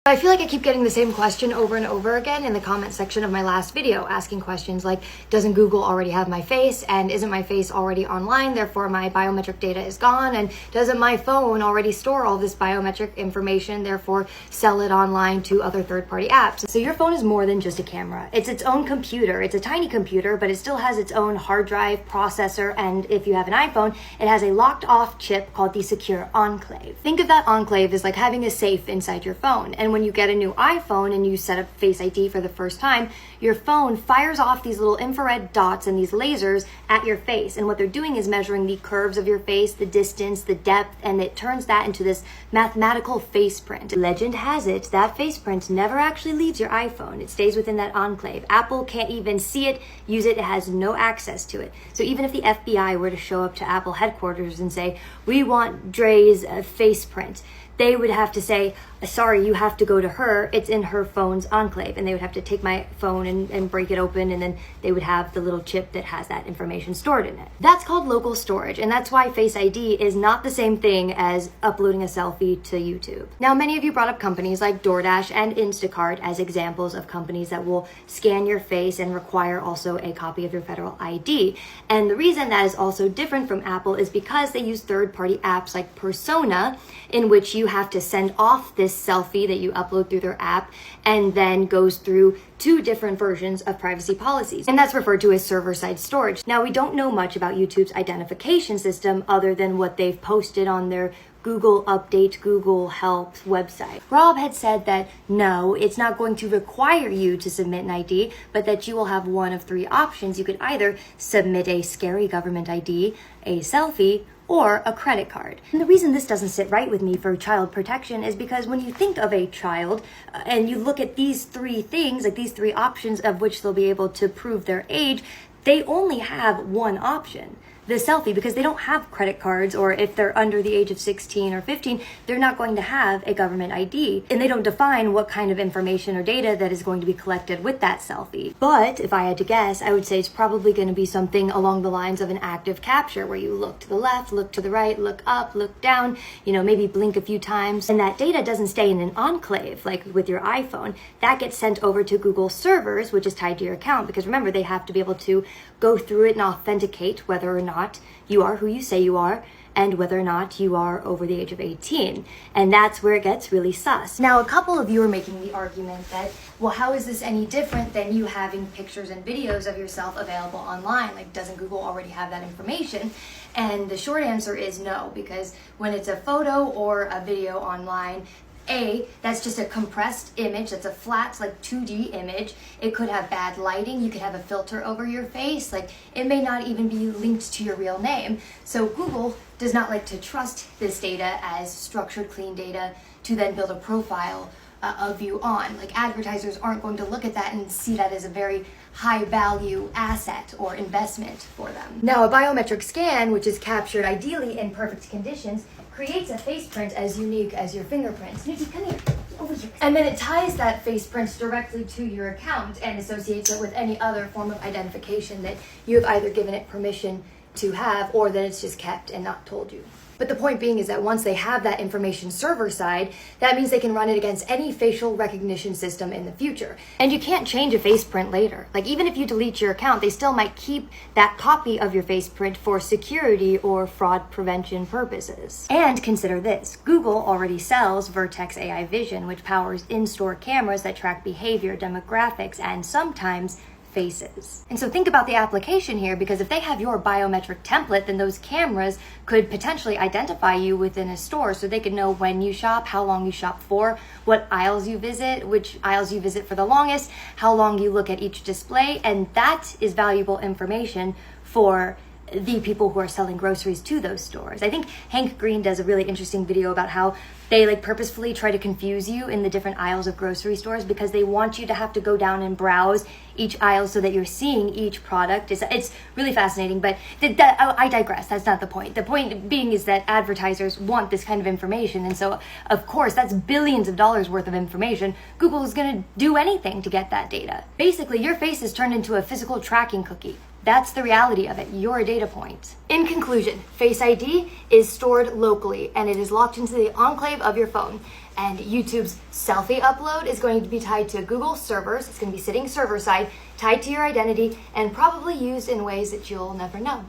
I feel like I keep getting the same question over and over again in the comment section of my last video, asking questions like, doesn't Google already have my face? And isn't my face already online? Therefore, my biometric data is gone. And doesn't my phone already store all this biometric information? Therefore, sell it online to other third-party apps. So your phone is more than just a camera. It's its own computer. It's a tiny computer, but it still has its own hard drive, processor, and if you have an iPhone, it has a locked-off chip called the secure enclave. Think of that enclave as like having a safe inside your phone. And when you get a new iPhone and you set up Face ID for the first time, your phone fires off these little infrared dots and these lasers at your face. And what they're doing is measuring the curves of your face, the distance, the depth, and it turns that into this mathematical face print. Legend has it that face print never actually leaves your iPhone. It stays within that enclave. Apple can't even see it, use it. It has no access to it. So even if the FBI were to show up to Apple headquarters and say, we want Dre's face print, they would have to say, sorry, you have to go to her. It's in her phone's enclave. And they would have to take my phone and break it open. And then they would have the little chip that has that information stored in it. That's called local storage. And that's why Face ID is not the same thing as uploading a selfie to YouTube. Now, many of you brought up companies like DoorDash and Instacart as examples of companies that will scan your face and require also a copy of your federal ID. And the reason that is also different from Apple is because they use third-party apps like Persona, in which you have to send off this selfie that you upload through their app and then goes through two different versions of privacy policies. And that's referred to as server-side storage. Now, we don't know much about YouTube's identification system other than what they've posted on their Google Update, Google Help website. Rob had said that no, it's not going to require you to submit an ID, but that you will have one of three options. You could either submit a scary government ID, a selfie, or a credit card. And the reason this doesn't sit right with me for child protection is because when you think of a child and you look at these three things, like these three options of which they'll be able to prove their age, they only have one option, the selfie, because they don't have credit cards, or if they're under the age of 16 or 15, they're not going to have a government ID, and they don't define what kind of information or data that is going to be collected with that selfie. But if I had to guess, I would say it's probably going to be something along the lines of an active capture, where you look to the left, look to the right, look up, look down, maybe blink a few times, and that data doesn't stay in an enclave like with your iPhone. That gets sent over to Google servers, which is tied to your account, because remember, they have to be able to go through it and authenticate whether or not you are who you say you are, and whether or not you are over the age of 18. And that's where it gets really sus. Now, a couple of you are making the argument that, well, how is this any different than you having pictures and videos of yourself available online? Like, doesn't Google already have that information? And the short answer is no, because when it's a photo or a video online, that's just a compressed image. That's a flat, like 2D image. It could have bad lighting. You could have a filter over your face. Like, it may not even be linked to your real name. So Google does not like to trust this data as structured, clean data to then build a profile of you on. Like, advertisers aren't going to look at that and see that as a very high value asset or investment for them. Now, a biometric scan, which is captured ideally in perfect conditions, creates a face print as unique as your fingerprints. Nikki, come here. Over here. And then it ties that face print directly to your account and associates it with any other form of identification that you have either given it permission to have, or that it's just kept and not told you. But the point being is that once they have that information server side, that means they can run it against any facial recognition system in the future. And you can't change a face print later. Like, even if you delete your account, they still might keep that copy of your face print for security or fraud prevention purposes. And consider this, Google already sells Vertex AI Vision, which powers in-store cameras that track behavior, demographics, and sometimes faces. And so think about the application here, because if they have your biometric template, then those cameras could potentially identify you within a store, so they could know when you shop, how long you shop for, what aisles you visit, which aisles you visit for the longest, how long you look at each display, and that is valuable information for the people who are selling groceries to those stores. I think Hank Green does a really interesting video about how they purposefully try to confuse you in the different aisles of grocery stores, because they want you to have to go down and browse each aisle so that you're seeing each product. It's really fascinating, but I digress. That's not the point. The point being is that advertisers want this kind of information, and so of course that's billions of dollars worth of information. Google is going to do anything to get that data. Basically, your face is turned into a physical tracking cookie. That's the reality of it. You're a data point. In conclusion, Face ID is stored locally and it is locked into the enclave of your phone. And YouTube's selfie upload is going to be tied to Google servers. It's going to be sitting server side, tied to your identity, and probably used in ways that you'll never know.